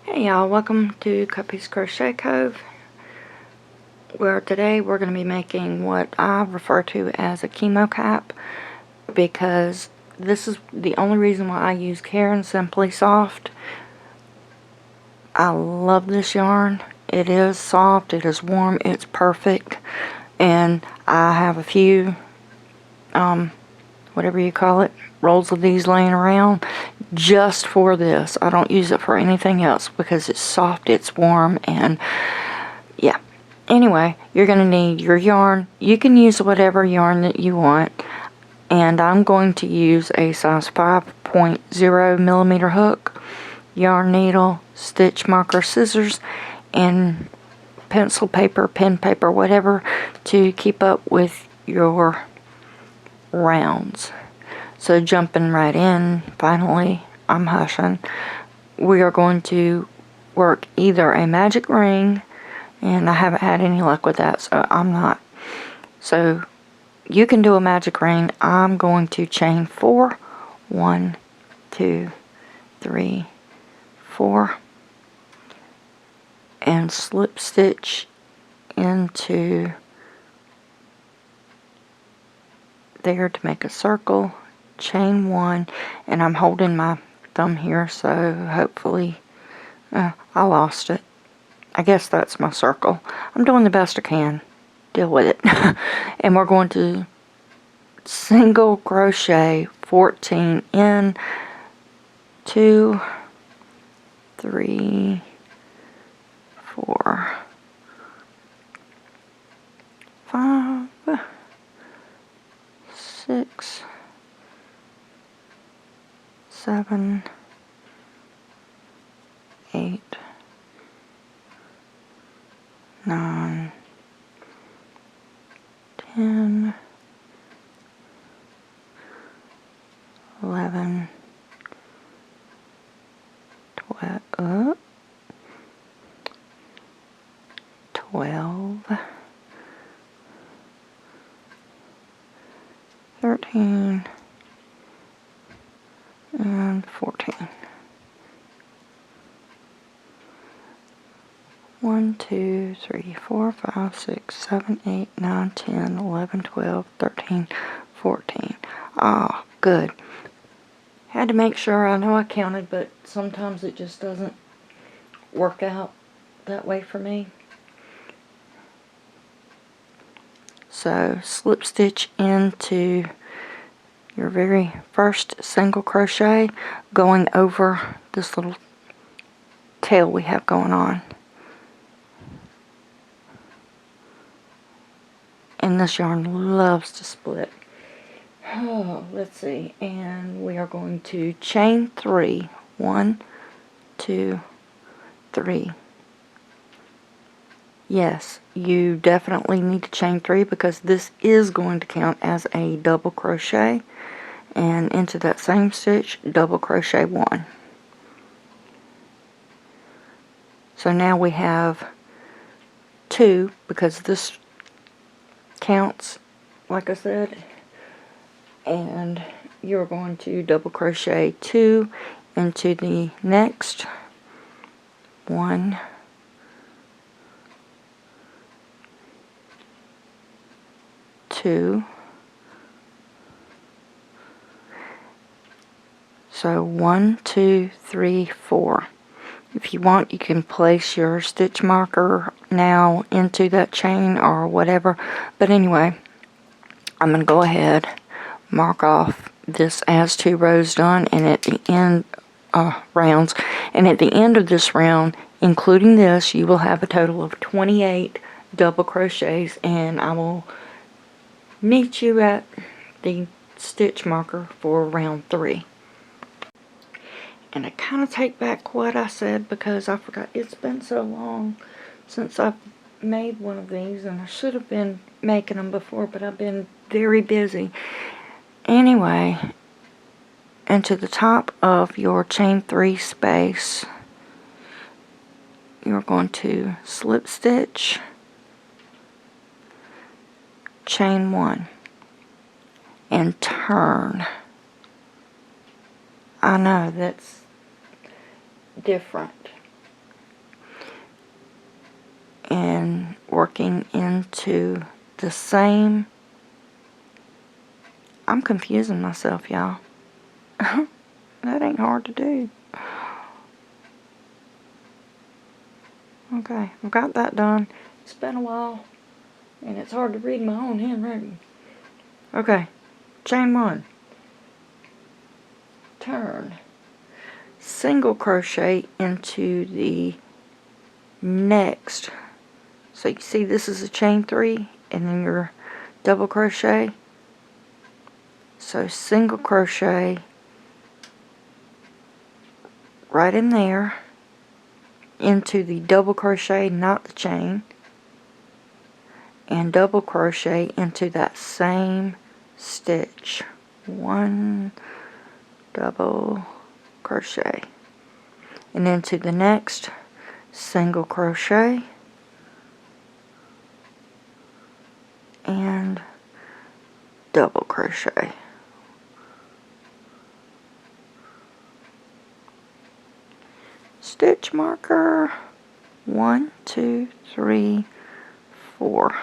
Hey y'all, welcome to Cuppy's Crochet Cove, where today we're going to be making what I refer to as a chemo cap, because this is the only reason why I use Caron Simply Soft. I love this yarn. It is soft, it is warm, it's perfect, and I have a few, whatever you call it, rolls of these laying around just for this. I don't use it for anything else because it's soft, it's warm, and yeah. Anyway, you're going to need your yarn. You can use whatever yarn that you want, and I'm going to use a size 5.0 millimeter hook, yarn needle, stitch marker, scissors, and pencil paper, pen paper, whatever, to keep up with your rounds. So jumping right in, finally, I'm hushing. We are going to work either a magic ring, and I haven't had any luck with that, so I'm not. So you can do a magic ring. I'm going to chain 4, 1, 2, 3, 4, and slip stitch into there to make a circle, chain 1, and I'm holding my thumb here, so hopefully I lost it. I guess that's my circle. I'm doing the best I can. Deal with it. And we're going to single crochet 14 in, 2, 3, 4, 5, 6, 7, 8, 9, 10, 11, 12, 13, and 14. 1, 2, 3, 4, 5, 6, 7, 8, 9, 10, 11, 12, 13, 14. Ah, good. Had to make sure. I know I counted, but sometimes it just doesn't work out that way for me. So slip stitch into your very first single crochet, going over this little tail we have going on. And this yarn loves to split. Oh, let's see. And we are going to chain 3. 1, 2, 3. Yes, you definitely need to chain 3 because this is going to count as a double crochet. And into that same stitch, double crochet 1. So now we have 2 because this counts, like I said, and you're going to double crochet 2 into the next 1, 2. So 1, 2, 3, 4. If you want, you can place your stitch marker now into that chain or whatever. But anyway, I'm going to go ahead, mark off this as 2 rows done, and at the end, rounds, and at the end of this round, including this, you will have a total of 28 double crochets, and I will meet you at the stitch marker for round 3. And I kind of take back what I said because I forgot. It's been so long since I've made one of these, and I should have been making them before, but I've been very busy. Anyway, into the top of your chain 3 space, you're going to slip stitch, chain 1, and turn. I know that's different. working into the same. I'm confusing myself, y'all. That ain't hard to do. Okay, I've got that done. It's been a while, and it's hard to read my own handwriting. Okay, chain 1. Turn. Single crochet into the next. So you see this is a chain 3, and then your double crochet. So single crochet right in there into the double crochet, not the chain, and double crochet into that same stitch. 1 double crochet, and into the next single crochet and double crochet. Stitch marker 1, 2, 3, 4.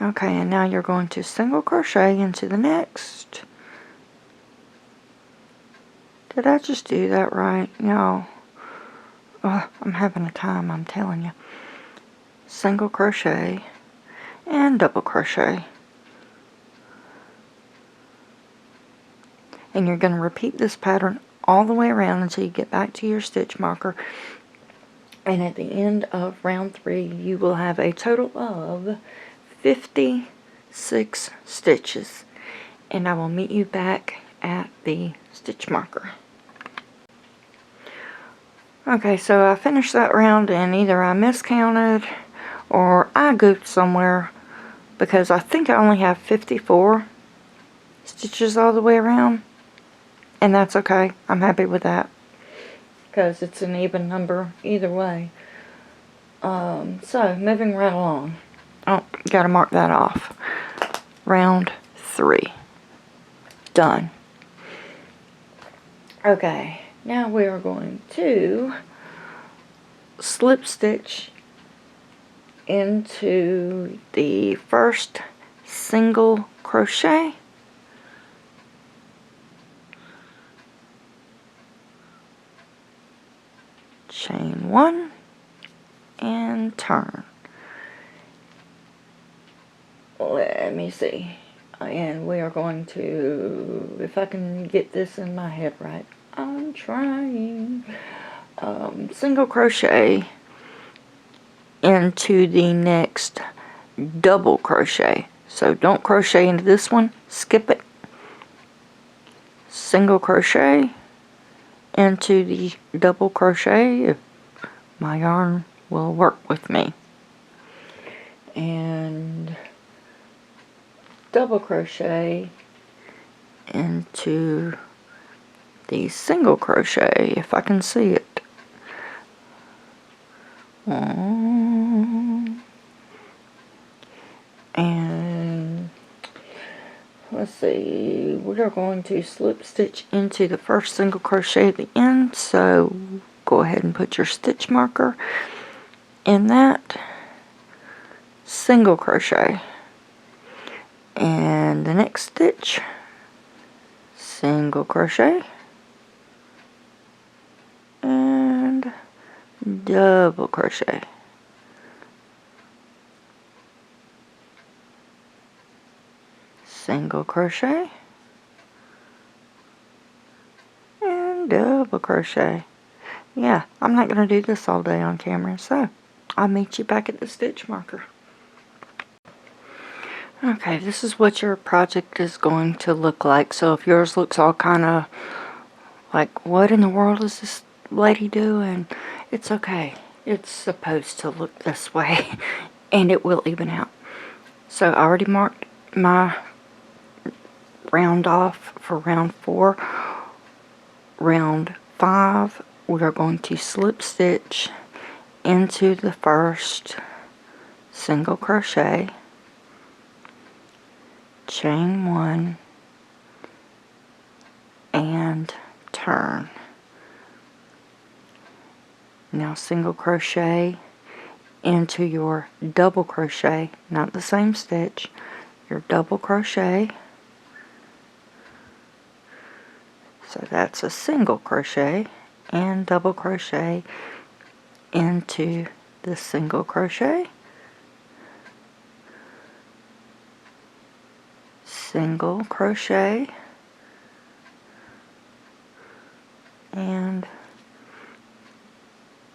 Okay, and now you're going to single crochet into the next. Did I just do that right? No. Oh, I'm having a time, I'm telling you. Single crochet and double crochet. And you're going to repeat this pattern all the way around until you get back to your stitch marker. And at the end of round 3, you will have a total of 56 stitches. And I will meet you back at the stitch marker. Okay, so I finished that round, and either I miscounted or I goofed somewhere, because I think I only have 54 stitches all the way around. And that's okay. I'm happy with that, because it's an even number either way. So, moving right along. Oh, gotta mark that off. Round 3. Done. Okay, now we are going to slip stitch into the first single crochet, chain 1, and turn. Let me see. And we are going to, if I can get this in my head right, I'm trying. Single crochet into the next double crochet. So don't crochet into this one, skip it. Single crochet into the double crochet if my yarn will work with me. And double crochet into the single crochet if I can see it. And let's see, we are going to slip stitch into the first single crochet at the end, so go ahead and put your stitch marker in that. Single crochet, and the next stitch, single crochet and double crochet, single crochet and double crochet. Yeah, I'm not going to do this all day on camera, so I'll meet you back at the stitch marker. Okay, this is what your project is going to look like. So if yours looks all kind of like, what in the world is this lady doing? It's okay. It's supposed to look this way, and it will even out. So I already marked my round off for round 4. Round 5, we are going to slip stitch into the first single crochet, chain 1, and turn. Now single crochet into your double crochet, not the same stitch, your double crochet. So that's a single crochet and double crochet into the single crochet, single crochet, and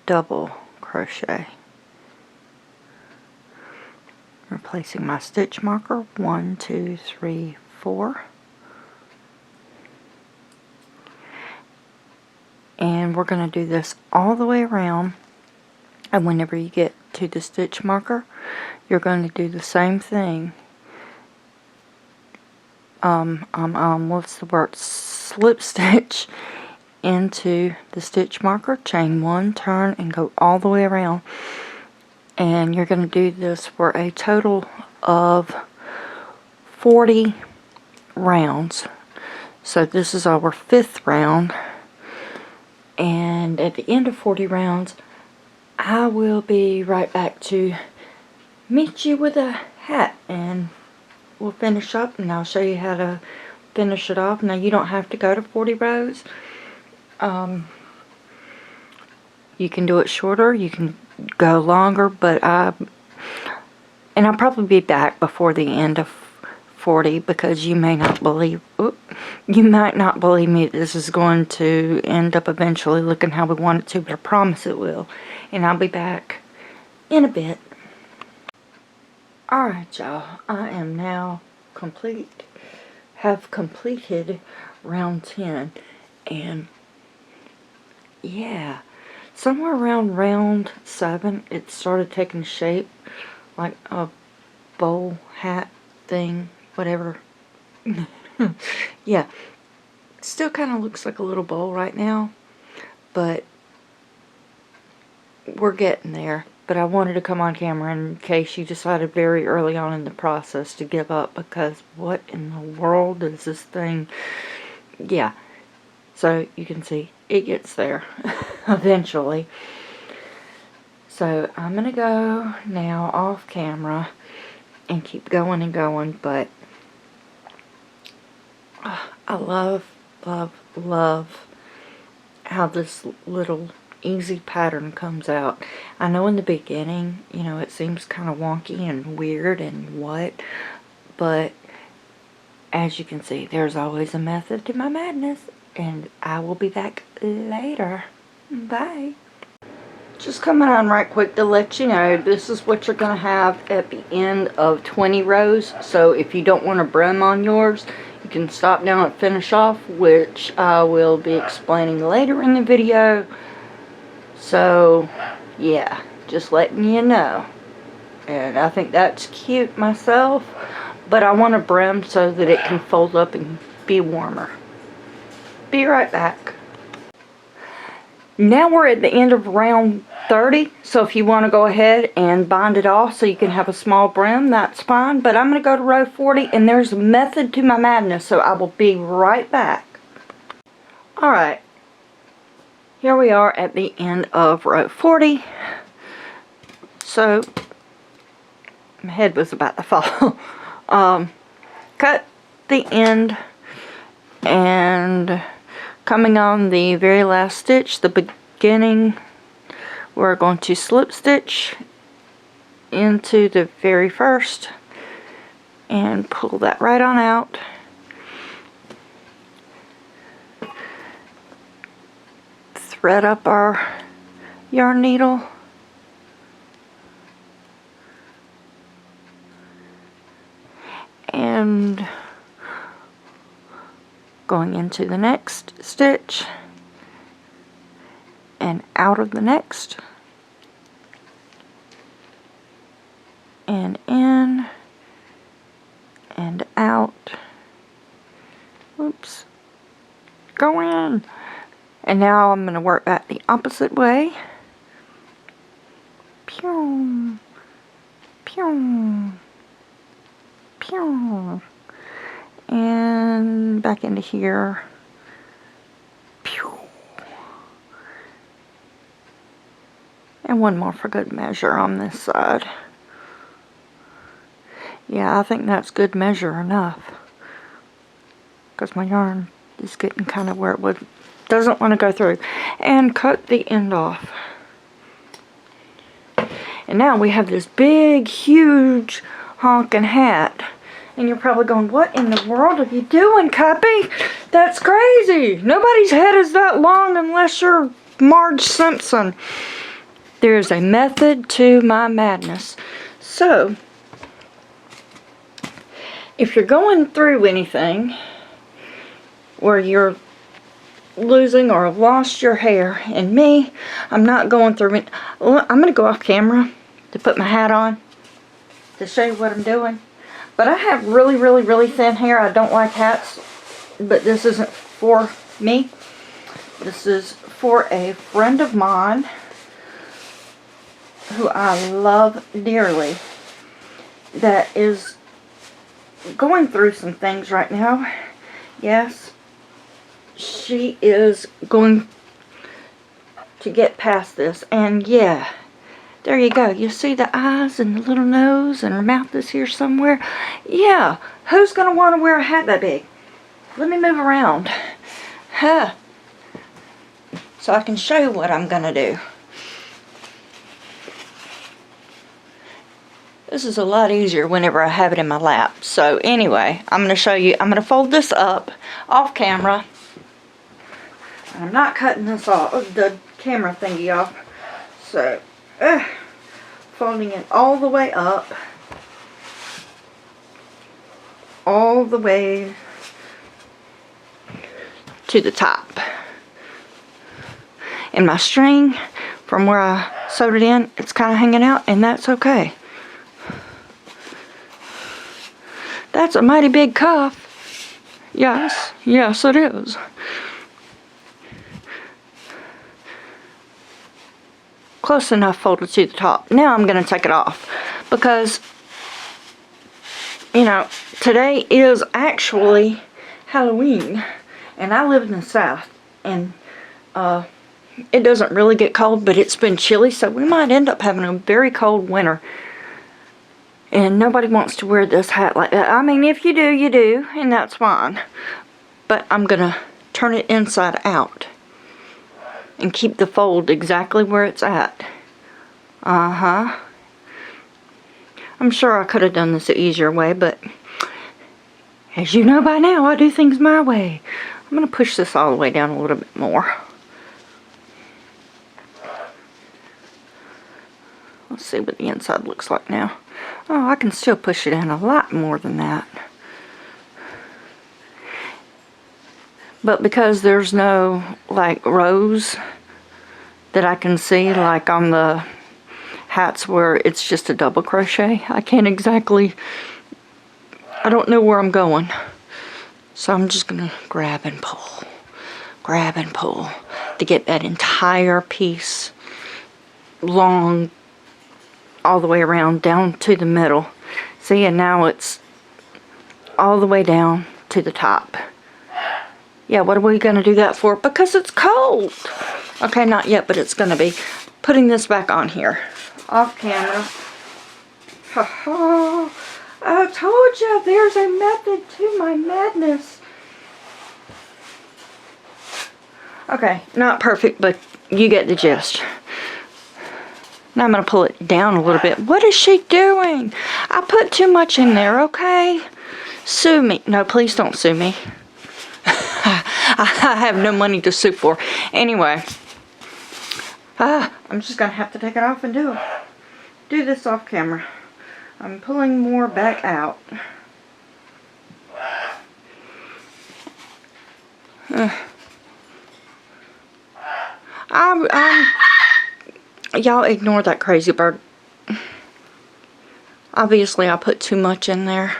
double crochet. Replacing my stitch marker, 1, 2, 3, 4. And we're going to do this all the way around, and whenever you get to the stitch marker, you're going to do the same thing. What's the word? Slip stitch into the stitch marker, chain 1, turn, and go all the way around. And you're going to do this for a total of 40 rounds. So this is our 5th round. And at the end of 40 rounds, I will be right back to meet you with a hat, and we'll finish up, and I'll show you how to finish it off. Now you don't have to go to 40 rows. You can do it shorter, you can go longer, but I'll probably be back before the end of 40, because you might not believe me, this is going to end up eventually looking how we want it to, but I promise it will. And I'll be back in a bit. Alright y'all, I am now have completed round 10, and yeah, somewhere around round 7 it started taking shape like a bowl hat thing, whatever. Yeah, it still kind of looks like a little bowl right now, but we're getting there. But I wanted to come on camera in case you decided very early on in the process to give up, because what in the world is this thing? Yeah, so you can see it gets there eventually. So I'm gonna go now off camera and keep going and going, but I love how this little easy pattern comes out. I know in the beginning, you know, it seems kind of wonky and weird and what, but as you can see, there's always a method to my madness, and I will be back later. Bye. Just coming on right quick to let you know, this is what you're going to have at the end of 20 rows. So if you don't want a brim on yours, you can stop down and finish off, which I will be explaining later in the video. So yeah, just letting you know. And I think that's cute myself, but I want a brim so that it can fold up and be warmer. Be right back. Now we're at the end of round 30, so if you want to go ahead and bind it off so you can have a small brim, that's fine. But I'm going to go to row 40, and there's a method to my madness, so I will be right back. Alright, here we are at the end of row 40. So, my head was about to fall. Cut the end, and coming on the very last stitch, the beginning, we're going to slip stitch into the very first and pull that right on out. Thread up our yarn needle. And going into the next stitch and out of the next and in and out. Oops. Go in. And now I'm going to work back the opposite way. Pew. Pew. Pew. And back into here. Pew. And one more for good measure on this side. Yeah, I think that's good measure enough. Because my yarn is getting kind of where it doesn't want to go through. And cut the end off. And now we have this big, huge, honking hat. And you're probably going, what in the world are you doing, Cuppy? That's crazy. Nobody's head is that long unless you're Marge Simpson. There's a method to my madness. So, if you're going through anything where you're losing or lost your hair, and me, I'm not going through it. I'm going to go off camera to put my hat on to show you what I'm doing. But I have really, really, really thin hair. I don't like hats, but this isn't for me. This is for a friend of mine who I love dearly that is going through some things right now. Yes, she is going to get past this, and yeah, there you go. You see the eyes and the little nose, and her mouth is here somewhere. Yeah, who's going to want to wear a hat that big? Let me move around. Huh. So I can show you what I'm going to do. This is a lot easier whenever I have it in my lap. So anyway, I'm going to show you. I'm going to fold this up off camera. And I'm not cutting this off, the camera thingy off. So, folding it all the way up. All the way to the top. And my string, from where I sewed it in, it's kind of hanging out, and that's okay. That's a mighty big cuff. Yes, yes it is. Close enough folded to the top. Now I'm going to take it off because, you know, today is actually Halloween, and I live in the South, and it doesn't really get cold, but it's been chilly, so we might end up having a very cold winter. And nobody wants to wear this hat like that. I mean, if you do, you do, and that's fine. But I'm going to turn it inside out and keep the fold exactly where it's at. I'm sure I could have done this an easier way, but as you know by now, I do things my way. I'm going to push this all the way down a little bit more. Let's see what the inside looks like now. Oh, I can still push it in a lot more than that. But because there's no, like, rows that I can see, like on the hats where it's just a double crochet, I can't exactly, I don't know where I'm going. So I'm just going to grab and pull to get that entire piece long all the way around down to the middle. See, and now it's all the way down to the top. Yeah, what are we going to do that for? Because it's cold. Okay, not yet, but it's going to be. Putting this back on here. Off camera. Ha-ha. I told you there's a method to my madness. Okay, not perfect, but you get the gist. Now I'm going to pull it down a little bit. What is she doing? I put too much in there, okay? Sue me. No, please don't sue me. I have no money to sue for. Anyway. I'm just going to have to take it off and do this off camera. I'm pulling more back out. Y'all ignore that crazy bird. Obviously, I put too much in there.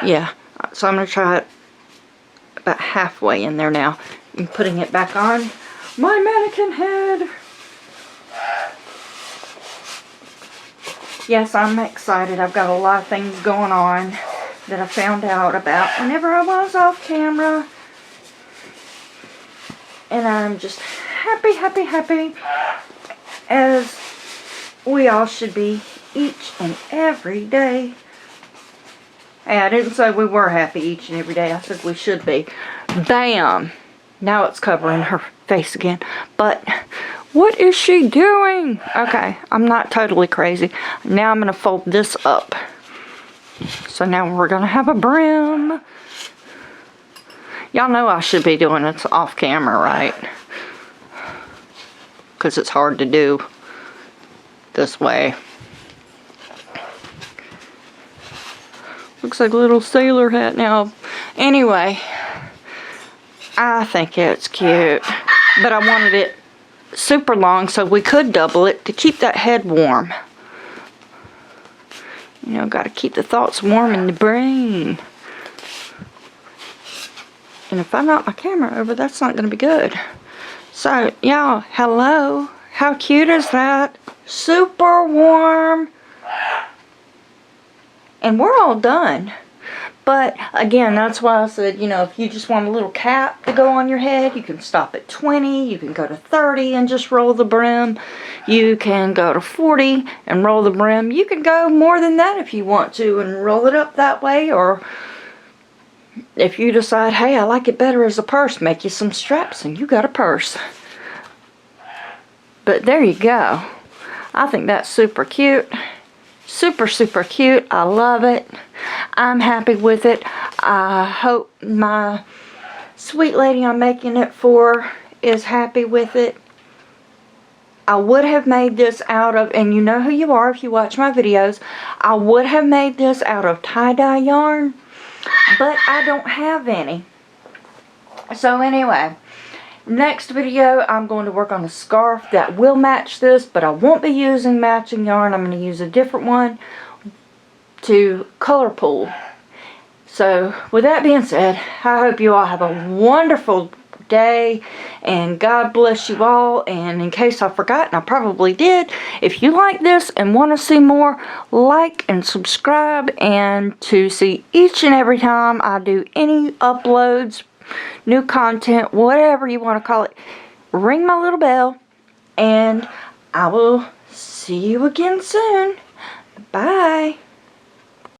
Yeah, so I'm going to try it about halfway in there now. I'm putting it back on my mannequin head. Yes, I'm excited. I've got a lot of things going on that I found out about whenever I was off camera. And I'm just happy, happy, happy as we all should be each and every day. Hey, I didn't say we were happy each and every day. I said we should be. Bam! Now it's covering her face again. But what is she doing? Okay, I'm not totally crazy. Now I'm going to fold this up. So now we're going to have a brim. Y'all know I should be doing this off camera, right? Because it's hard to do this way. Looks like a little sailor hat now. Anyway, I think it's cute. But I wanted it super long so we could double it to keep that head warm. You know, got to keep the thoughts warm in the brain. And if I knock my camera over, that's not going to be good. So, y'all, hello. How cute is that? Super warm. And we're all done. But, again, that's why I said, you know, if you just want a little cap to go on your head, you can stop at 20. You can go to 30 and just roll the brim. You can go to 40 and roll the brim. You can go more than that if you want to and roll it up that way. Or if you decide, hey, I like it better as a purse, make you some straps and you got a purse. But there you go. I think that's super cute. Super, super cute. I love it. I'm happy with it. I hope my sweet lady I'm making it for is happy with it. I would have made this out of, and you know who you are if you watch my videos, I would have made this out of tie-dye yarn, but I don't have any. So anyway, next video I'm going to work on a scarf that will match this, but I won't be using matching yarn. I'm going to use a different one to color pool. So with that being said, I hope you all have a wonderful day and God bless you all. And in case I forgot, and I probably did, if you like this and want to see more, like and subscribe, and to see each and every time I do any uploads, new content, whatever you want to call it, ring my little bell, and I will see you again soon. Bye.